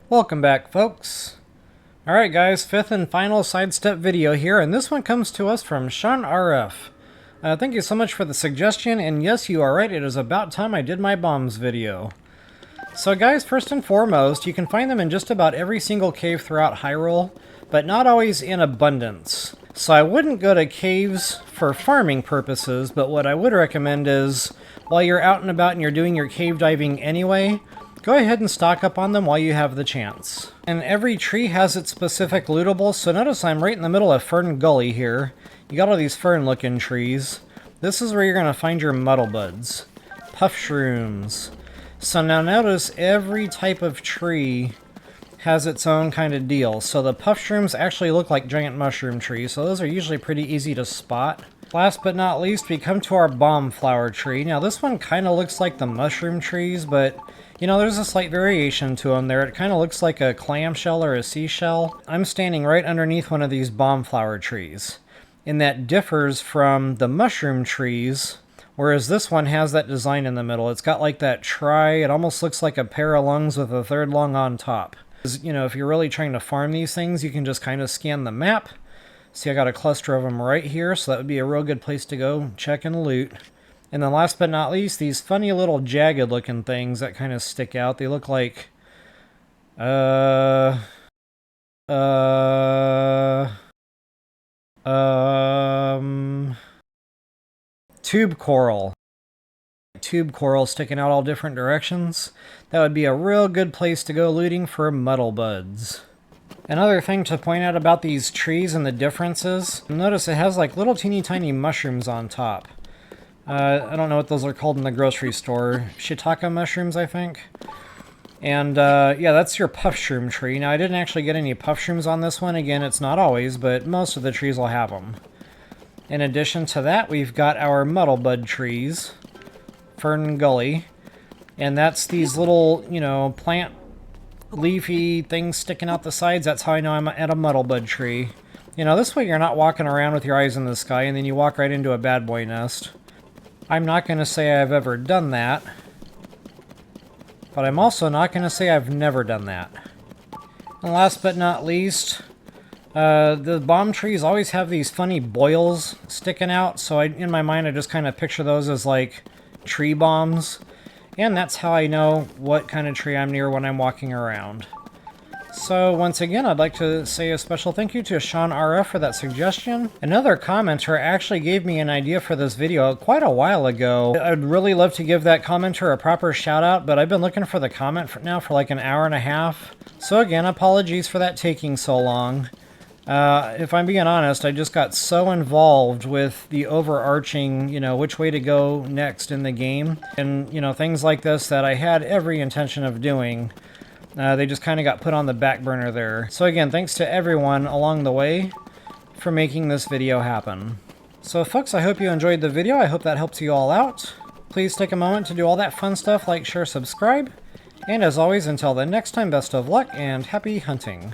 Welcome back, folks. Alright guys, fifth and final sidestep video here, and this one comes to us from Sean RF. Thank you so much for the suggestion, and yes, you are right, it is about time I did my bombs video. So guys, first and foremost, you can find them in just about every single cave throughout Hyrule, but not always in abundance. So I wouldn't go to caves for farming purposes, but what I would recommend is, while you're out and about and you're doing your cave diving anyway, go ahead and stock up on them while you have the chance. And every tree has its specific lootable, so notice I'm right in the middle of Fern Gully here. You got all these fern-looking trees. This is where you're going to find your Muddlebuds. Puffshrooms. So now notice every type of tree has its own kind of deal. So the Puffshrooms actually look like giant mushroom trees, so those are usually pretty easy to spot. Last but not least, we come to our bomb flower tree. Now this one kind of looks like the mushroom trees, but you know, there's a slight variation to them there. It kind of looks like a clamshell or a seashell. I'm standing right underneath one of these bomb flower trees, and that differs from the mushroom trees, whereas this one has that design in the middle. It's got like that it almost looks like a pair of lungs with a third lung on top. You know, if you're really trying to farm these things, you can just kind of scan the map. See, I got a cluster of them right here, so that would be a real good place to go check and loot. And then last but not least, these funny little jagged looking things that kind of stick out. They look like, tube coral. Tube coral sticking out all different directions. That would be a real good place to go looting for Muddlebuds. Another thing to point out about these trees and the differences, notice it has like little teeny tiny mushrooms on top. I don't know what those are called in the grocery store. Shiitake mushrooms, I think. And yeah, that's your Puffshroom tree. Now I didn't actually get any Puffshrooms on this one. Again, it's not always, but most of the trees will have them. In addition to that, we've got our Muddlebud trees. Fern Gully. And that's these little, you know, plant leafy things sticking out the sides. That's how I know I'm at a Muddlebud tree. You know, this way you're not walking around with your eyes in the sky and then you walk right into a bad boy nest. I'm not going to say I've ever done that, but I'm also not going to say I've never done that. And last but not least, the bomb trees always have these funny boils sticking out, so in my mind I just kind of picture those as like tree bombs. And that's how I know what kind of tree I'm near when I'm walking around. So once again, I'd like to say a special thank you to Sean RF for that suggestion. Another commenter actually gave me an idea for this video quite a while ago. I'd really love to give that commenter a proper shout out, but I've been looking for the comment now for like an hour and a half. So again, apologies for that taking so long. If I'm being honest, I just got so involved with the overarching, you know, which way to go next in the game. And, you know, things like this that I had every intention of doing. They just kind of got put on the back burner there. So again, thanks to everyone along the way for making this video happen. So folks, I hope you enjoyed the video. I hope that helps you all out. Please take a moment to do all that fun stuff like, share, subscribe. And as always, until the next time, best of luck and happy hunting.